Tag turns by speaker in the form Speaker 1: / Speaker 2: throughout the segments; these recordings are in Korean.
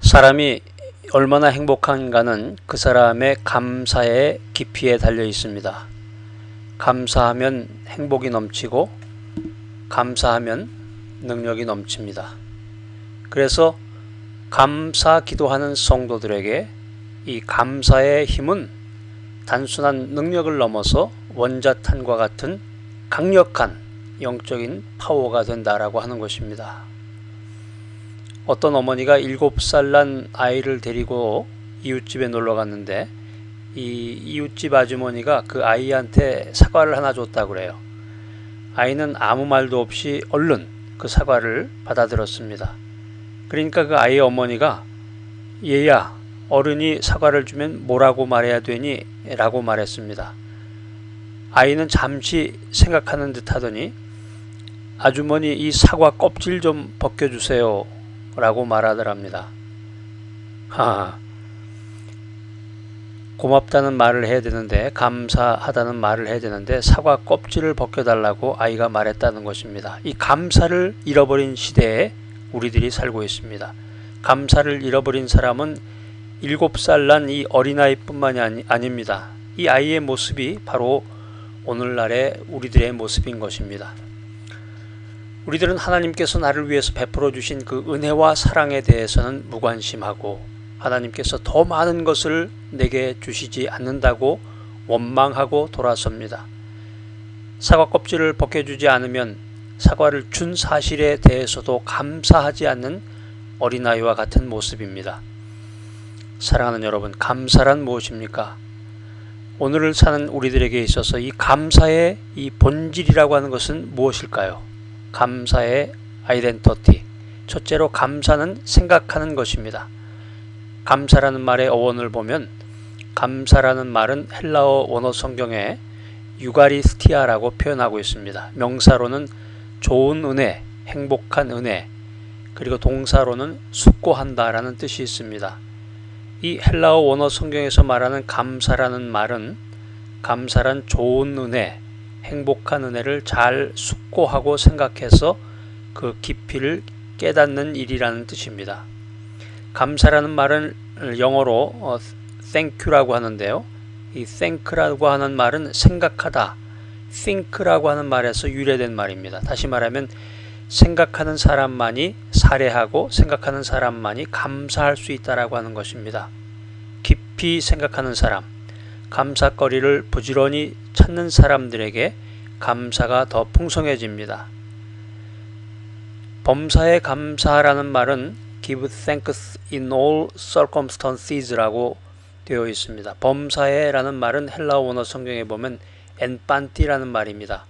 Speaker 1: 사람이 얼마나 행복한가는 그 사람의 감사의 깊이에 달려 있습니다. 감사하면 행복이 넘치고 감사하면 능력이 넘칩니다. 그래서 감사 기도하는 성도들에게 이 감사의 힘은 단순한 능력을 넘어서 원자탄과 같은 강력한 영적인 파워가 된다라고 하는 것입니다. 어떤 어머니가 7살 난 아이를 데리고 이웃집에 놀러 갔는데 이 이웃집 아주머니가 그 아이한테 사과를 하나 줬다고 그래요. 아이는 아무 말도 없이 얼른 그 사과를 받아들었습니다. 그러니까 그 아이의 어머니가 얘야, 어른이 사과를 주면 뭐라고 말해야 되니? 라고 말했습니다. 아이는 잠시 생각하는 듯 하더니 아주머니 이 사과 껍질 좀 벗겨주세요 라고 말하더랍니다. 고맙다는 말을 해야 되는데, 감사하다는 말을 해야 되는데 사과 껍질을 벗겨달라고 아이가 말했다는 것입니다. 이 감사를 잃어버린 시대에 우리들이 살고 있습니다. 감사를 잃어버린 사람은 7살 난 이 어린아이뿐만이 아닙니다. 이 아이의 모습이 바로 오늘날의 우리들의 모습인 것입니다. 우리들은 하나님께서 나를 위해서 베풀어 주신 그 은혜와 사랑에 대해서는 무관심하고 하나님께서 더 많은 것을 내게 주시지 않는다고 원망하고 돌아섭니다. 사과 껍질을 벗겨주지 않으면 사과를 준 사실에 대해서도 감사하지 않는 어린아이와 같은 모습입니다. 사랑하는 여러분, 감사란 무엇입니까? 오늘을 사는 우리들에게 있어서 이 감사의 이 본질이라고 하는 것은 무엇일까요? 감사의 아이덴티티. 첫째로 감사는 생각하는 것입니다. 감사라는 말의 어원을 보면 감사라는 말은 헬라어 원어 성경에 유가리스티아라고 표현하고 있습니다. 명사로는 좋은 은혜, 행복한 은혜, 그리고 동사로는 숙고한다라는 뜻이 있습니다. 이 헬라어 원어 성경에서 말하는 감사라는 말은 감사란 좋은 은혜, 행복한 은혜를 잘 숙고하고 생각해서 그 깊이를 깨닫는 일이라는 뜻입니다. 감사라는 말은 영어로 thank you라고 하는데요. 이 thank라고 하는 말은 생각하다, think라고 하는 말에서 유래된 말입니다. 다시 말하면 생각하는 사람만이 살해하고 생각하는 사람만이 감사할 수 있다라고 하는 것입니다. 깊이 생각하는 사람, 감사거리를 부지런히 찾는 사람들에게 감사가 더 풍성해집니다. 범사에 감사라는 말은 give thanks in all circumstances라고 되어 있습니다. 범사에라는 말은 헬라어 원어 성경에 보면 엔판티라는 말입니다.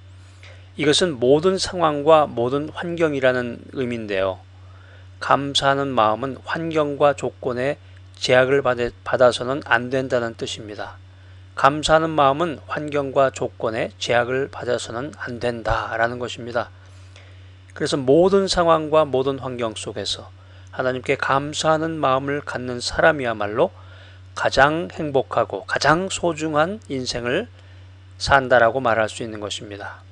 Speaker 1: 이것은 모든 상황과 모든 환경이라는 의미인데요. 감사하는 마음은 환경과 조건에 제약을 받아서는 안 된다는 뜻입니다. 감사하는 마음은 환경과 조건에 제약을 받아서는 안 된다라는 것입니다. 그래서 모든 상황과 모든 환경 속에서 하나님께 감사하는 마음을 갖는 사람이야말로 가장 행복하고 가장 소중한 인생을 산다라고 말할 수 있는 것입니다.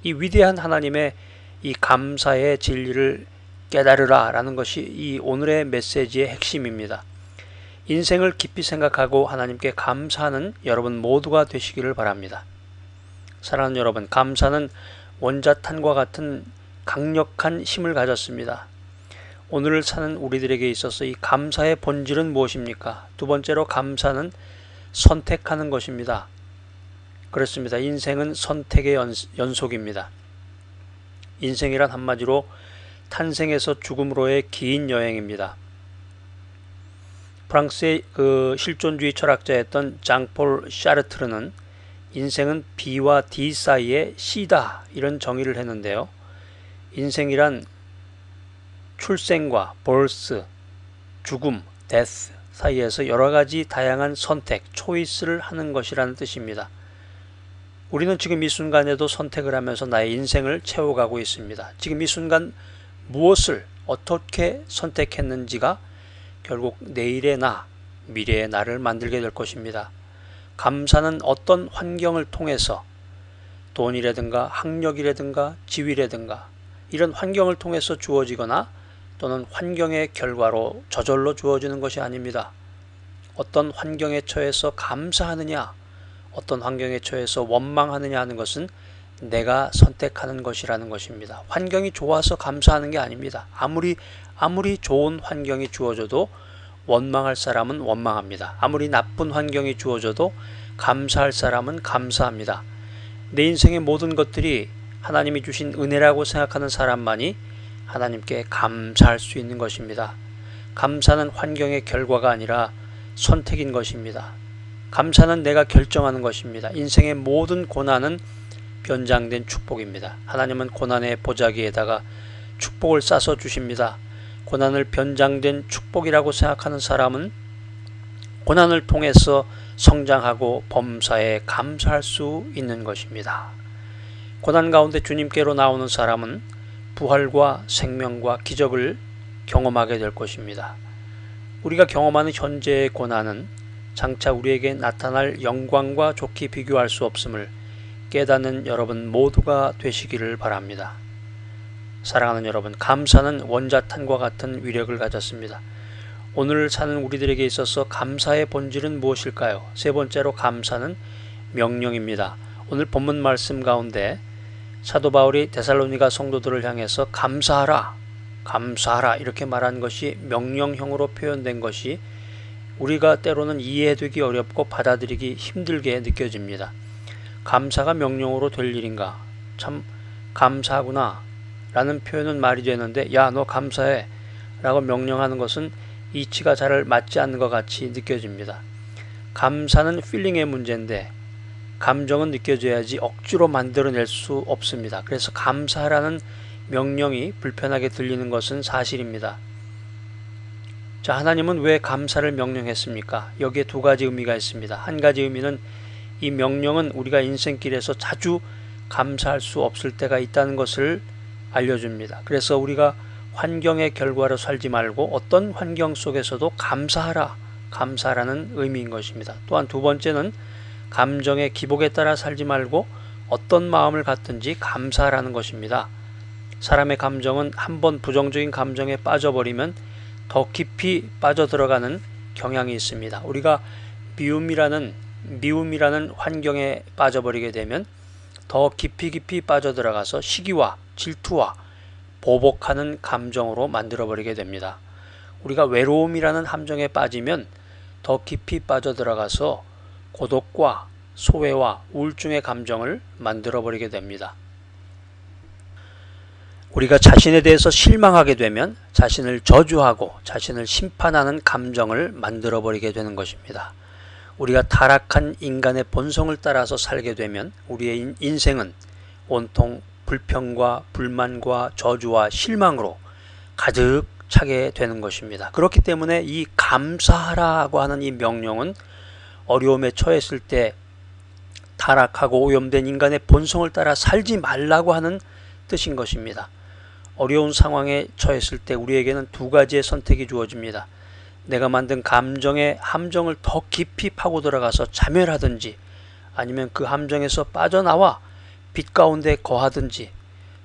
Speaker 1: 이 위대한 하나님의 이 감사의 진리를 깨달으라 라는 것이 이 오늘의 메시지의 핵심입니다. 인생을 깊이 생각하고 하나님께 감사하는 여러분 모두가 되시기를 바랍니다. 사랑하는 여러분, 감사는 원자탄과 같은 강력한 힘을 가졌습니다. 오늘을 사는 우리들에게 있어서 이 감사의 본질은 무엇입니까? 두 번째로 감사는 선택하는 것입니다. 그렇습니다. 인생은 선택의 연속입니다. 인생이란 한마디로 탄생에서 죽음으로의 긴 여행입니다. 프랑스의 실존주의 철학자였던 장폴 샤르트르는 인생은 B와 D 사이의 C다 이런 정의를 했는데요. 인생이란 출생과 birth, 죽음, death 사이에서 여러 가지 다양한 선택, 초이스를 하는 것이라는 뜻입니다. 우리는 지금 이 순간에도 선택을 하면서 나의 인생을 채워가고 있습니다. 지금 이 순간 무엇을 어떻게 선택했는지가 결국 내일의 나, 미래의 나를 만들게 될 것입니다. 감사는 어떤 환경을 통해서 돈이라든가 학력이라든가 지위라든가 이런 환경을 통해서 주어지거나 또는 환경의 결과로 저절로 주어지는 것이 아닙니다. 어떤 환경에 처해서 감사하느냐, 어떤 환경에 처해서 원망하느냐 하는 것은 내가 선택하는 것이라는 것입니다. 환경이 좋아서 감사하는 게 아닙니다. 아무리 좋은 환경이 주어져도 원망할 사람은 원망합니다. 아무리 나쁜 환경이 주어져도 감사할 사람은 감사합니다. 내 인생의 모든 것들이 하나님이 주신 은혜라고 생각하는 사람만이 하나님께 감사할 수 있는 것입니다. 감사는 환경의 결과가 아니라 선택인 것입니다. 감사는 내가 결정하는 것입니다. 인생의 모든 고난은 변장된 축복입니다. 하나님은 고난의 보자기에다가 축복을 싸서 주십니다. 고난을 변장된 축복이라고 생각하는 사람은 고난을 통해서 성장하고 범사에 감사할 수 있는 것입니다. 고난 가운데 주님께로 나오는 사람은 부활과 생명과 기적을 경험하게 될 것입니다. 우리가 경험하는 현재의 고난은 장차 우리에게 나타날 영광과 좋게 비교할 수 없음을 깨닫는 여러분 모두가 되시기를 바랍니다. 사랑하는 여러분, 감사는 원자탄과 같은 위력을 가졌습니다. 오늘 사는 우리들에게 있어서 감사의 본질은 무엇일까요? 세 번째로 감사는 명령입니다. 오늘 본문 말씀 가운데 사도 바울이 데살로니가 성도들을 향해서 감사하라, 감사하라 이렇게 말한 것이 명령형으로 표현된 것이 우리가 때로는 이해되기 어렵고 받아들이기 힘들게 느껴집니다. 감사가 명령으로 될 일인가? 참 감사하구나 라는 표현은 말이 되는데 야, 너 감사해 라고 명령하는 것은 이치가 잘 맞지 않는 것 같이 느껴집니다. 감사는 필링의 문제인데 감정은 느껴져야지 억지로 만들어낼 수 없습니다. 그래서 감사라는 명령이 불편하게 들리는 것은 사실입니다. 자, 하나님은 왜 감사를 명령했습니까? 여기에 두 가지 의미가 있습니다. 한 가지 의미는 이 명령은 우리가 인생길에서 자주 감사할 수 없을 때가 있다는 것을 알려줍니다. 그래서 우리가 환경의 결과로 살지 말고 어떤 환경 속에서도 감사하라, 감사라는 의미인 것입니다. 또한 두 번째는 감정의 기복에 따라 살지 말고 어떤 마음을 갖든지 감사하라는 것입니다. 사람의 감정은 한번 부정적인 감정에 빠져버리면 더 깊이 빠져들어가는 경향이 있습니다. 우리가 미움이라는 환경에 빠져버리게 되면 더 깊이 빠져들어가서 시기와 질투와 보복하는 감정으로 만들어버리게 됩니다. 우리가 외로움이라는 함정에 빠지면 더 깊이 빠져들어가서 고독과 소외와 우울증의 감정을 만들어버리게 됩니다. 우리가 자신에 대해서 실망하게 되면 자신을 저주하고 자신을 심판하는 감정을 만들어버리게 되는 것입니다. 우리가 타락한 인간의 본성을 따라서 살게 되면 우리의 인생은 온통 불평과 불만과 저주와 실망으로 가득 차게 되는 것입니다. 그렇기 때문에 이 감사하라고 하는 이 명령은 어려움에 처했을 때 타락하고 오염된 인간의 본성을 따라 살지 말라고 하는 뜻인 것입니다. 어려운 상황에 처했을 때 우리에게는 두 가지의 선택이 주어집니다. 내가 만든 감정의 함정을 더 깊이 파고 들어가서 자멸하든지 아니면 그 함정에서 빠져나와 빛 가운데 거하든지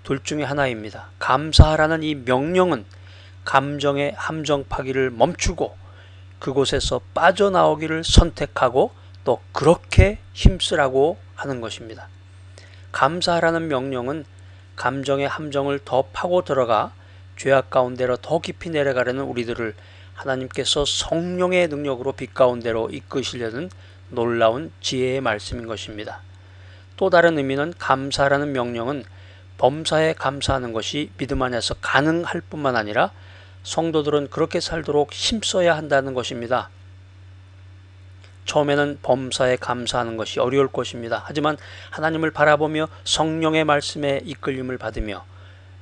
Speaker 1: 둘 중에 하나입니다. 감사하라는 이 명령은 감정의 함정 파기를 멈추고 그곳에서 빠져나오기를 선택하고 또 그렇게 힘쓰라고 하는 것입니다. 감사하라는 명령은 감정의 함정을 더 파고 들어가 죄악 가운데로 더 깊이 내려가려는 우리들을 하나님께서 성령의 능력으로 빛 가운데로 이끄시려는 놀라운 지혜의 말씀인 것입니다. 또 다른 의미는 감사라는 명령은 범사에 감사하는 것이 믿음 안에서 가능할 뿐만 아니라 성도들은 그렇게 살도록 힘써야 한다는 것입니다. 처음에는 범사에 감사하는 것이 어려울 것입니다. 하지만 하나님을 바라보며 성령의 말씀에 이끌림을 받으며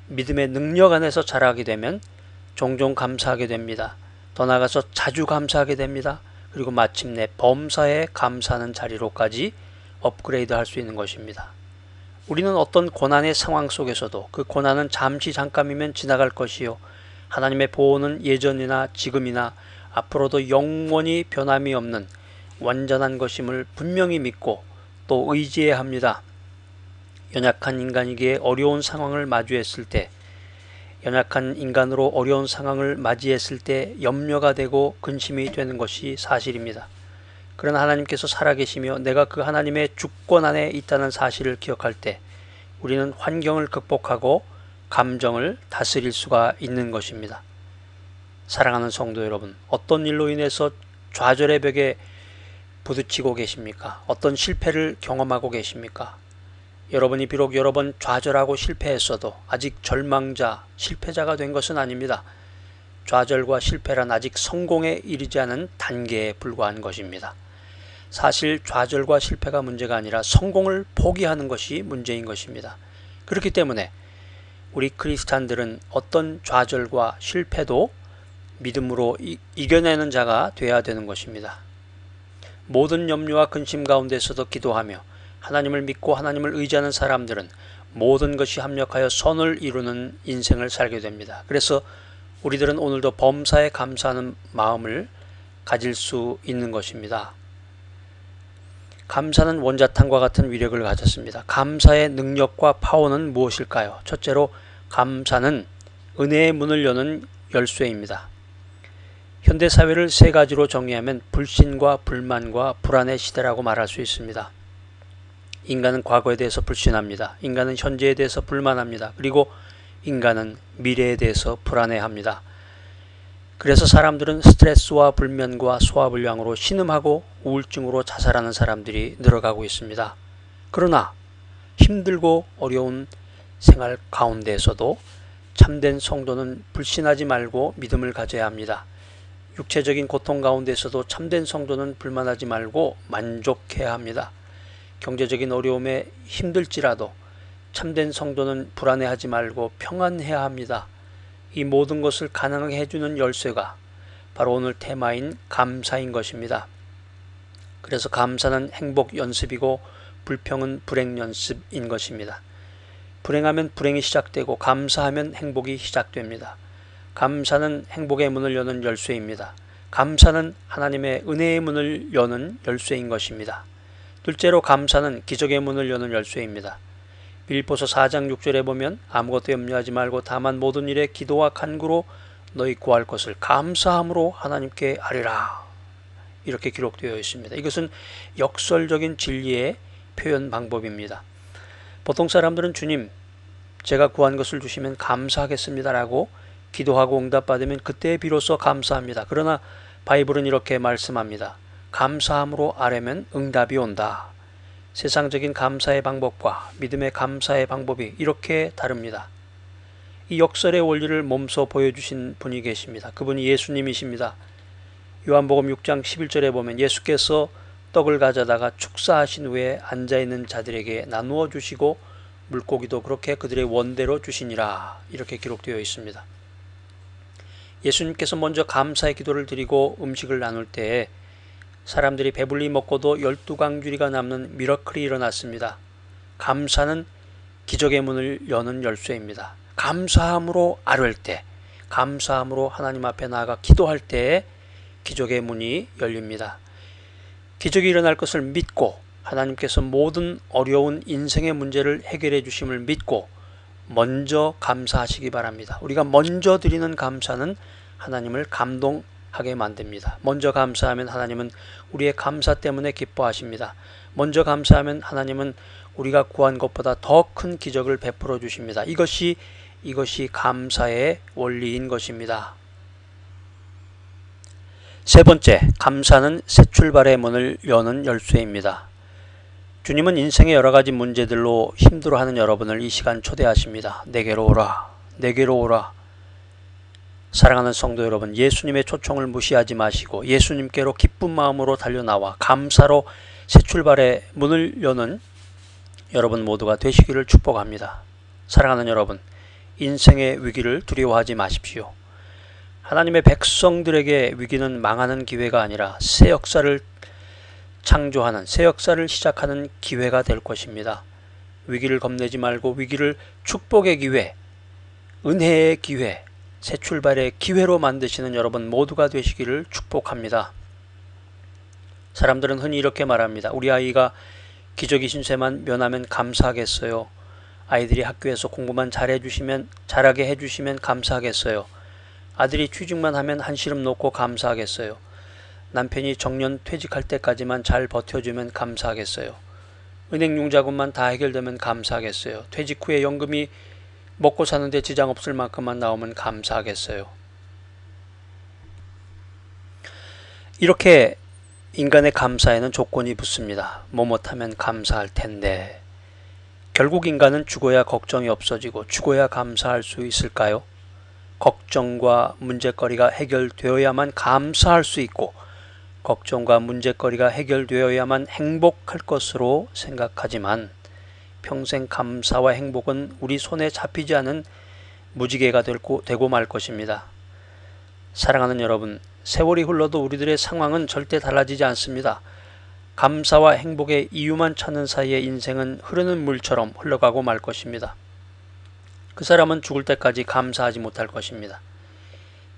Speaker 1: 믿음의 능력 안에서 자라게 되면 종종 감사하게 됩니다. 더 나아가서 자주 감사하게 됩니다. 그리고 마침내 범사에 감사하는 자리로까지 업그레이드 할 수 있는 것입니다. 우리는 어떤 고난의 상황 속에서도 그 고난은 잠시 잠깐이면 지나갈 것이요 하나님의 보호는 예전이나 지금이나 앞으로도 영원히 변함이 없는 완전한 것임을 분명히 믿고 또 의지해야 합니다. 연약한 인간이기에 어려운 상황을 마주했을 때 연약한 인간으로 어려운 상황을 맞이했을 때 염려가 되고 근심이 되는 것이 사실입니다. 그러나 하나님께서 살아계시며 내가 그 하나님의 주권 안에 있다는 사실을 기억할 때 우리는 환경을 극복하고 감정을 다스릴 수가 있는 것입니다. 사랑하는 성도 여러분, 어떤 일로 인해서 좌절의 벽에 부딪히고 계십니까? 어떤 실패를 경험하고 계십니까? 여러분이 비록 여러 번 좌절하고 실패했어도 아직 절망자, 실패자가 된 것은 아닙니다. 좌절과 실패란 아직 성공에 이르지 않은 단계에 불과한 것입니다. 사실 좌절과 실패가 문제가 아니라 성공을 포기하는 것이 문제인 것입니다. 그렇기 때문에 우리 크리스찬들은 어떤 좌절과 실패도 믿음으로 이겨내는 자가 되어야 되는 것입니다. 모든 염려와 근심 가운데서도 기도하며 하나님을 믿고 하나님을 의지하는 사람들은 모든 것이 합력하여 선을 이루는 인생을 살게 됩니다. 그래서 우리들은 오늘도 범사에 감사하는 마음을 가질 수 있는 것입니다. 감사는 원자탄과 같은 위력을 가졌습니다. 감사의 능력과 파워는 무엇일까요? 첫째로 감사는 은혜의 문을 여는 열쇠입니다. 현대사회를 세 가지로 정의하면 불신과 불만과 불안의 시대라고 말할 수 있습니다. 인간은 과거에 대해서 불신합니다. 인간은 현재에 대해서 불만합니다. 그리고 인간은 미래에 대해서 불안해합니다. 그래서 사람들은 스트레스와 불면과 소화불량으로 신음하고 우울증으로 자살하는 사람들이 늘어가고 있습니다. 그러나 힘들고 어려운 생활 가운데에서도 참된 성도는 불신하지 말고 믿음을 가져야 합니다. 육체적인 고통 가운데서도 참된 성도는 불만하지 말고 만족해야 합니다. 경제적인 어려움에 힘들지라도 참된 성도는 불안해하지 말고 평안해야 합니다. 이 모든 것을 가능하게 해주는 열쇠가 바로 오늘 테마인 감사인 것입니다. 그래서 감사는 행복 연습이고 불평은 불행 연습인 것입니다. 불행하면 불행이 시작되고 감사하면 행복이 시작됩니다. 감사는 행복의 문을 여는 열쇠입니다. 감사는 하나님의 은혜의 문을 여는 열쇠인 것입니다. 둘째로 감사는 기적의 문을 여는 열쇠입니다. 빌립보서 4장 6절에 보면 아무것도 염려하지 말고 다만 모든 일에 기도와 간구로 너희 구할 것을 감사함으로 하나님께 아뢰라. 이렇게 기록되어 있습니다. 이것은 역설적인 진리의 표현 방법입니다. 보통 사람들은 주님, 제가 구한 것을 주시면 감사하겠습니다 라고 기도하고 응답받으면 그때 비로소 감사합니다. 그러나 바이블은 이렇게 말씀합니다. 감사함으로 아뢰면 응답이 온다. 세상적인 감사의 방법과 믿음의 감사의 방법이 이렇게 다릅니다. 이 역설의 원리를 몸소 보여주신 분이 계십니다. 그분이 예수님이십니다. 요한복음 6장 11절에 보면 예수께서 떡을 가져다가 축사하신 후에 앉아있는 자들에게 나누어 주시고 물고기도 그렇게 그들의 원대로 주시니라. 이렇게 기록되어 있습니다. 예수님께서 먼저 감사의 기도를 드리고 음식을 나눌 때에 사람들이 배불리 먹고도 12강줄이가 남는 미러클이 일어났습니다. 감사는 기적의 문을 여는 열쇠입니다. 감사함으로 아뢰을 때, 감사함으로 하나님 앞에 나아가 기도할 때에 기적의 문이 열립니다. 기적이 일어날 것을 믿고 하나님께서 모든 어려운 인생의 문제를 해결해 주심을 믿고 먼저 감사하시기 바랍니다. 우리가 먼저 드리는 감사는 하나님을 감동하게 만듭니다. 먼저 감사하면 하나님은 우리의 감사 때문에 기뻐하십니다. 먼저 감사하면 하나님은 우리가 구한 것보다 더 큰 기적을 베풀어 주십니다. 이것이 감사의 원리인 것입니다. 세 번째, 감사는 새 출발의 문을 여는 열쇠입니다. 주님은 인생의 여러 가지 문제들로 힘들어하는 여러분을 이 시간 초대하십니다. 내게로 오라, 내게로 오라. 사랑하는 성도 여러분, 예수님의 초청을 무시하지 마시고 예수님께로 기쁜 마음으로 달려나와 감사로 새 출발의 문을 여는 여러분 모두가 되시기를 축복합니다. 사랑하는 여러분, 인생의 위기를 두려워하지 마십시오. 하나님의 백성들에게 위기는 망하는 기회가 아니라 새 역사를 창조하는, 새 역사를 시작하는 기회가 될 것입니다. 위기를 겁내지 말고 위기를 축복의 기회, 은혜의 기회, 새 출발의 기회로 만드시는 여러분 모두가 되시기를 축복합니다. 사람들은 흔히 이렇게 말합니다. 우리 아이가 기저귀 신세만 면하면 감사하겠어요. 아이들이 학교에서 공부만 잘하게 해주시면 감사하겠어요. 아들이 취직만 하면 한시름 놓고 감사하겠어요. 남편이 정년 퇴직할 때까지만 잘 버텨주면 감사하겠어요. 은행 융자금만 다 해결되면 감사하겠어요. 퇴직 후에 연금이 먹고 사는데 지장 없을 만큼만 나오면 감사하겠어요. 이렇게 인간의 감사에는 조건이 붙습니다. 뭐못하면 감사할 텐데. 결국 인간은 죽어야 걱정이 없어지고 죽어야 감사할 수 있을까요? 걱정과 문제거리가 해결되어야만 감사할 수 있고 걱정과 문제거리가 해결되어야만 행복할 것으로 생각하지만 평생 감사와 행복은 우리 손에 잡히지 않은 무지개가 되고 말 것입니다. 사랑하는 여러분, 세월이 흘러도 우리들의 상황은 절대 달라지지 않습니다. 감사와 행복의 이유만 찾는 사이에 인생은 흐르는 물처럼 흘러가고 말 것입니다. 그 사람은 죽을 때까지 감사하지 못할 것입니다.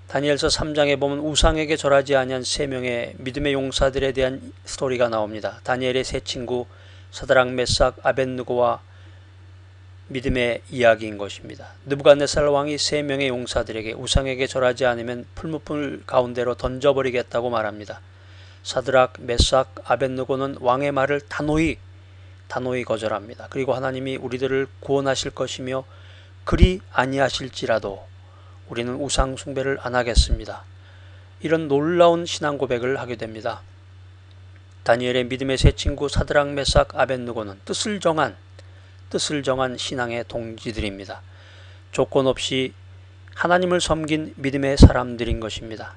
Speaker 1: 다니엘서 3장에 보면 우상에게 절하지 아니한 3명의 믿음의 용사들에 대한 스토리가 나옵니다. 다니엘의 세 친구 사드락, 메삭, 아벳느고와 믿음의 이야기인 것입니다. 느부갓네살 왕이 3명의 용사들에게 우상에게 절하지 않으면 풀무불 가운데로 던져버리겠다고 말합니다. 사드락, 메삭, 아벳느고는 왕의 말을 단호히 거절합니다. 그리고 하나님이 우리들을 구원하실 것이며 그리 아니하실지라도 우리는 우상 숭배를 안 하겠습니다. 이런 놀라운 신앙 고백을 하게 됩니다. 다니엘의 믿음의 세 친구 사드락, 메삭, 아벳느고는 뜻을 정한 신앙의 동지들입니다. 조건 없이 하나님을 섬긴 믿음의 사람들인 것입니다.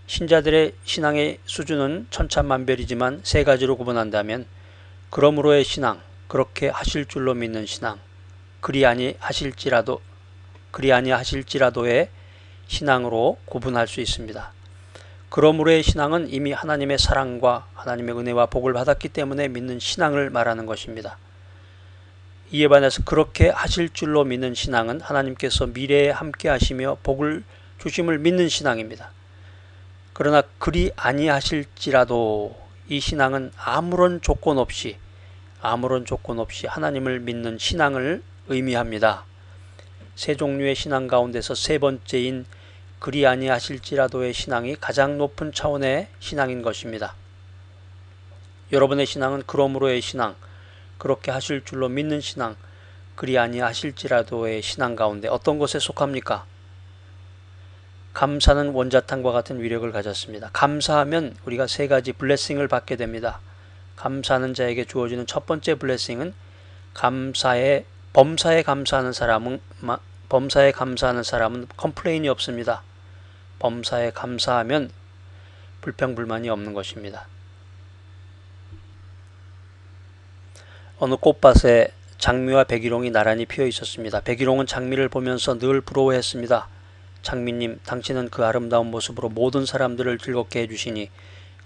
Speaker 1: 신자들의 신앙의 수준은 천차만별이지만 세 가지로 구분한다면 그러므로의 신앙, 그렇게 하실 줄로 믿는 신앙, 그리 아니하실지라도의 신앙으로 구분할 수 있습니다. 그러므로의 신앙은 이미 하나님의 사랑과 하나님의 은혜와 복을 받았기 때문에 믿는 신앙을 말하는 것입니다. 이에 반해서 그렇게 하실 줄로 믿는 신앙은 하나님께서 미래에 함께 하시며 복을 주심을 믿는 신앙입니다. 그러나 그리 아니하실지라도 이 신앙은 아무런 조건 없이 하나님을 믿는 신앙을 의미합니다. 세 종류의 신앙 가운데서 세 번째인 그리 아니하실지라도의 신앙이 가장 높은 차원의 신앙인 것입니다. 여러분의 신앙은 그러므로의 신앙, 그렇게 하실 줄로 믿는 신앙, 그리 아니하실지라도의 신앙 가운데 어떤 것에 속합니까? 감사는 원자탄과 같은 위력을 가졌습니다. 감사하면 우리가 세 가지 블레싱을 받게 됩니다. 감사하는 자에게 주어지는 첫 번째 블레싱은 범사에 감사하는 사람은 컴플레인이 없습니다. 범사에 감사하면 불평불만이 없는 것입니다. 어느 꽃밭에 장미와 백일홍이 나란히 피어 있었습니다. 백일홍은 장미를 보면서 늘 부러워했습니다. 장미님, 당신은 그 아름다운 모습으로 모든 사람들을 즐겁게 해주시니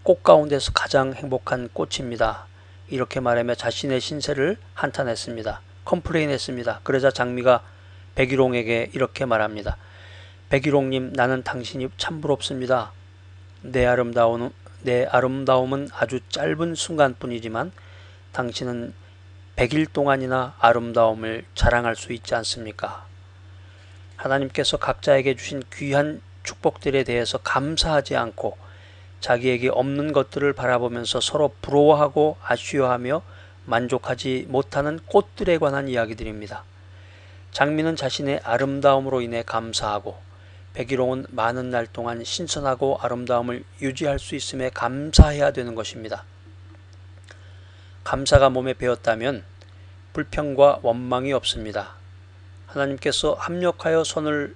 Speaker 1: 꽃 가운데서 가장 행복한 꽃입니다. 이렇게 말하며 자신의 신세를 한탄했습니다. 컴플레인했습니다. 그러자 장미가 백일홍에게 이렇게 말합니다. 백일홍님, 나는 당신이 참 부럽습니다. 내 아름다움은 아주 짧은 순간뿐이지만 당신은 100일 동안이나 아름다움을 자랑할 수 있지 않습니까? 하나님께서 각자에게 주신 귀한 축복들에 대해서 감사하지 않고 자기에게 없는 것들을 바라보면서 서로 부러워하고 아쉬워하며 만족하지 못하는 꽃들에 관한 이야기들입니다. 장미는 자신의 아름다움으로 인해 감사하고 백일홍은 많은 날 동안 신선하고 아름다움을 유지할 수 있음에 감사해야 되는 것입니다. 감사가 몸에 배었다면 불평과 원망이 없습니다. 하나님께서 합력하여 선을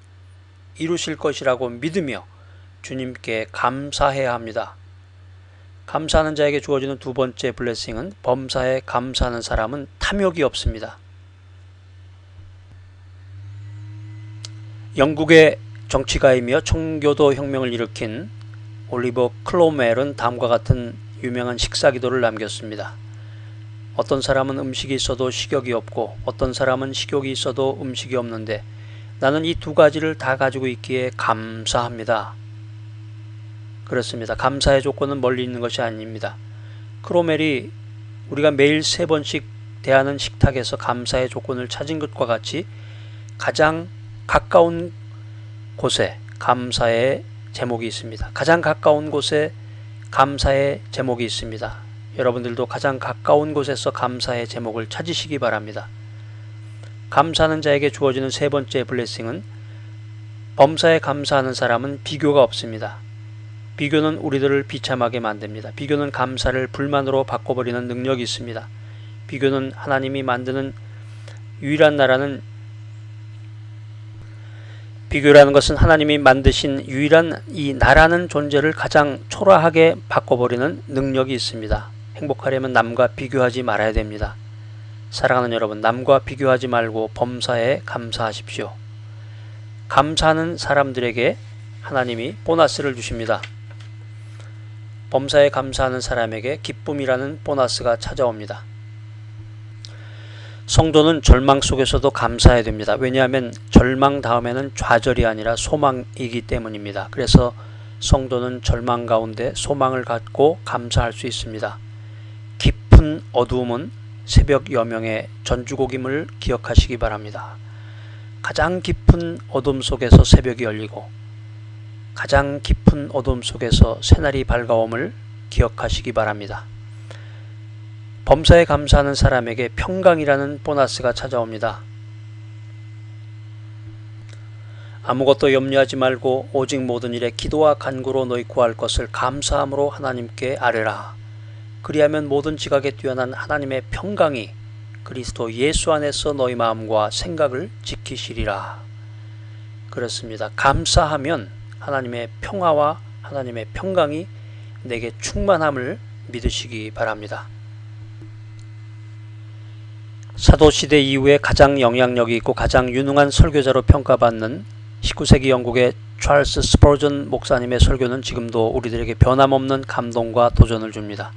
Speaker 1: 이루실 것이라고 믿으며 주님께 감사해야 합니다. 감사하는 자에게 주어지는 두 번째 블레싱은 범사에 감사하는 사람은 탐욕이 없습니다. 영국의 정치가이며 청교도 혁명을 일으킨 올리버 클로멜은 다음과 같은 유명한 식사기도를 남겼습니다. 어떤 사람은 음식이 있어도 식욕이 없고 어떤 사람은 식욕이 있어도 음식이 없는데 나는 이 두 가지를 다 가지고 있기에 감사합니다. 그렇습니다. 감사의 조건은 멀리 있는 것이 아닙니다. 크로멜이 우리가 매일 3번씩 대하는 식탁에서 감사의 조건을 찾은 것과 같이 가장 가까운 곳에 감사의 제목이 있습니다. 가장 가까운 곳에 감사의 제목이 있습니다. 여러분들도 가장 가까운 곳에서 감사의 제목을 찾으시기 바랍니다. 감사하는 자에게 주어지는 세 번째 블레싱은 범사에 감사하는 사람은 비교가 없습니다. 비교는 우리들을 비참하게 만듭니다. 비교는 감사를 불만으로 바꿔버리는 능력이 있습니다. 비교는 하나님이 만드는 유일한 나라는 비교라는 것은 하나님이 만드신 유일한 이 나라는 존재를 가장 초라하게 바꿔버리는 능력이 있습니다. 행복하려면 남과 비교하지 말아야 됩니다. 사랑하는 여러분, 남과 비교하지 말고 범사에 감사하십시오. 감사하는 사람들에게 하나님이 보너스를 주십니다. 범사에 감사하는 사람에게 기쁨이라는 보너스가 찾아옵니다. 성도는 절망 속에서도 감사해야 됩니다. 왜냐하면 절망 다음에는 좌절이 아니라 소망이기 때문입니다. 그래서 성도는 절망 가운데 소망을 갖고 감사할 수 있습니다. 깊은 어두움은 새벽 여명의 전주곡임을 기억하시기 바랍니다. 가장 깊은 어둠 속에서 새벽이 열리고 가장 깊은 어둠 속에서 새날이 밝아옴을 기억하시기 바랍니다. 범사에 감사하는 사람에게 평강이라는 보너스가 찾아옵니다. 아무것도 염려하지 말고 오직 모든 일에 기도와 간구로 너희 구할 것을 감사함으로 하나님께 아뢰라. 그리하면 모든 지각에 뛰어난 하나님의 평강이 그리스도 예수 안에서 너희 마음과 생각을 지키시리라. 그렇습니다. 감사하면 하나님의 평화와 하나님의 평강이 내게 충만함을 믿으시기 바랍니다. 사도시대 이후에 가장 영향력이 있고 가장 유능한 설교자로 평가받는 19세기 영국의 찰스 스퍼전 목사님의 설교는 지금도 우리들에게 변함없는 감동과 도전을 줍니다.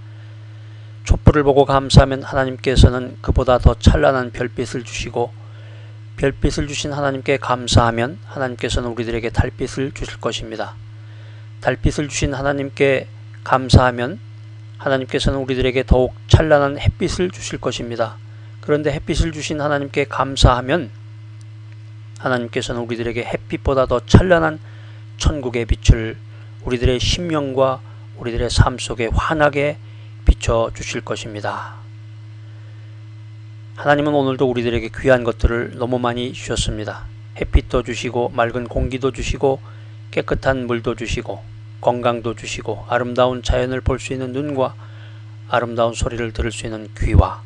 Speaker 1: 촛불을 보고 감사하면 하나님께서는 그보다 더 찬란한 별빛을 주시고 별빛을 주신 하나님께 감사하면 하나님께서는 우리들에게 달빛을 주실 것입니다. 달빛을 주신 하나님께 감사하면 하나님께서는 우리들에게 더욱 찬란한 햇빛을 주실 것입니다. 그런데 햇빛을 주신 하나님께 감사하면 하나님께서는 우리들에게 햇빛보다 더 찬란한 천국의 빛을 우리들의 심령과 우리들의 삶 속에 환하게 비춰주실 것입니다. 하나님은 오늘도 우리들에게 귀한 것들을 너무 많이 주셨습니다. 햇빛도 주시고 맑은 공기도 주시고 깨끗한 물도 주시고 건강도 주시고 아름다운 자연을 볼 수 있는 눈과 아름다운 소리를 들을 수 있는 귀와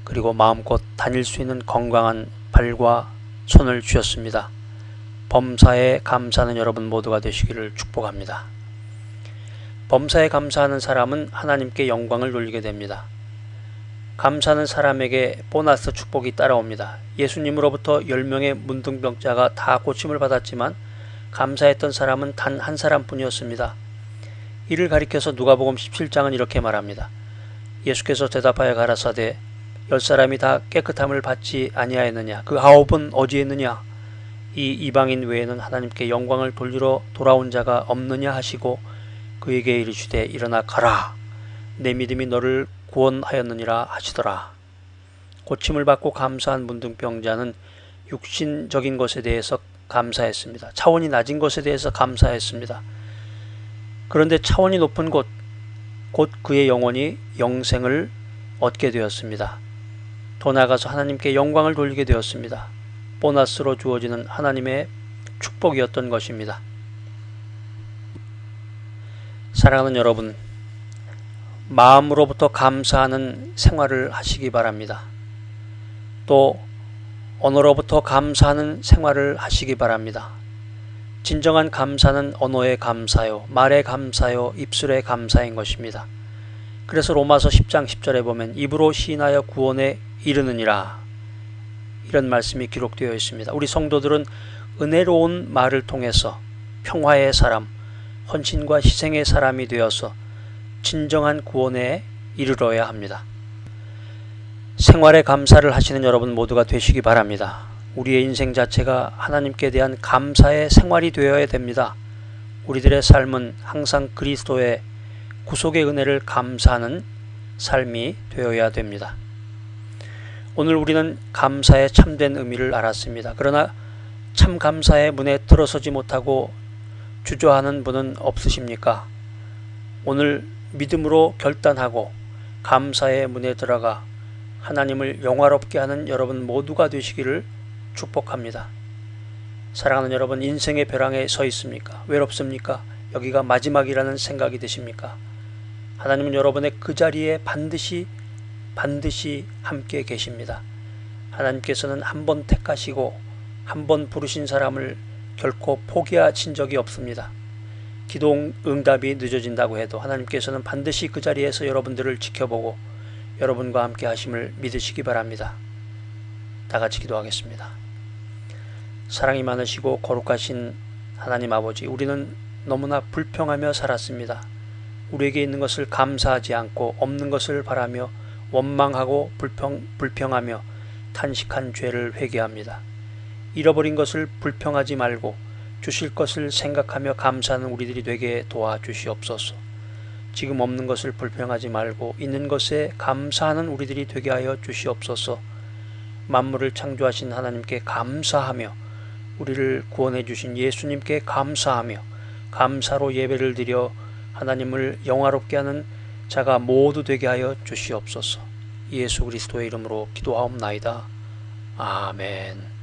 Speaker 1: 그리고 마음껏 다닐 수 있는 건강한 발과 손을 주셨습니다. 범사에 감사하는 여러분 모두가 되시기를 축복합니다. 범사에 감사하는 사람은 하나님께 영광을 돌리게 됩니다. 감사하는 사람에게 보너스 축복이 따라옵니다. 예수님으로부터 10명의 문둥병자가 다 고침을 받았지만 감사했던 사람은 단 한 사람뿐이었습니다. 이를 가리켜서 누가복음 17장은 이렇게 말합니다. 예수께서 대답하여 가라사대 10사람이 다 깨끗함을 받지 아니하였느냐? 그 9은 어디에 있느냐? 이 이방인 외에는 하나님께 영광을 돌리러 돌아온 자가 없느냐 하시고 그에게 이르시되 일어나 가라. 내 믿음이 너를 구원하였느니라 하시더라. 고침을 받고 감사한 문둥병자는 육신적인 것에 대해서 감사했습니다. 차원이 낮은 것에 대해서 감사했습니다. 그런데 차원이 높은 곳, 곧 그의 영혼이 영생을 얻게 되었습니다. 더 나아가서 하나님께 영광을 돌리게 되었습니다. 보너스로 주어지는 하나님의 축복이었던 것입니다. 사랑하는 여러분, 마음으로부터 감사하는 생활을 하시기 바랍니다. 또 언어로부터 감사하는 생활을 하시기 바랍니다. 진정한 감사는 언어의 감사요, 말의 감사요, 입술의 감사인 것입니다. 그래서 로마서 10장 10절에 보면 입으로 시인하여 구원에 이르느니라 이런 말씀이 기록되어 있습니다. 우리 성도들은 은혜로운 말을 통해서 평화의 사람, 헌신과 희생의 사람이 되어서 진정한 구원에 이르러야 합니다. 생활에 감사를 하시는 여러분 모두가 되시기 바랍니다. 우리의 인생 자체가 하나님께 대한 감사의 생활이 되어야 됩니다. 우리들의 삶은 항상 그리스도의 구속의 은혜를 감사하는 삶이 되어야 됩니다. 오늘 우리는 감사의 참된 의미를 알았습니다. 그러나 참 감사의 문에 들어서지 못하고 주저하는 분은 없으십니까? 오늘 믿음으로 결단하고 감사의 문에 들어가 하나님을 영화롭게 하는 여러분 모두가 되시기를 축복합니다. 사랑하는 여러분, 인생의 벼랑에 서 있습니까? 외롭습니까? 여기가 마지막이라는 생각이 드십니까? 하나님은 여러분의 그 자리에 반드시 함께 계십니다. 하나님께서는 한 번 택하시고 한 번 부르신 사람을 결코 포기하신 적이 없습니다. 기도 응답이 늦어진다고 해도 하나님께서는 반드시 그 자리에서 여러분들을 지켜보고 여러분과 함께 하심을 믿으시기 바랍니다. 다 같이 기도하겠습니다. 사랑이 많으시고 거룩하신 하나님 아버지, 우리는 너무나 불평하며 살았습니다. 우리에게 있는 것을 감사하지 않고 없는 것을 바라며 원망하고 불평하며 탄식한 죄를 회개합니다. 잃어버린 것을 불평하지 말고 주실 것을 생각하며 감사하는 우리들이 되게 도와주시옵소서. 지금 없는 것을 불평하지 말고 있는 것에 감사하는 우리들이 되게 하여 주시옵소서. 만물을 창조하신 하나님께 감사하며 우리를 구원해 주신 예수님께 감사하며 감사로 예배를 드려 하나님을 영화롭게 하는 자가 모두 되게 하여 주시옵소서. 예수 그리스도의 이름으로 기도하옵나이다. 아멘.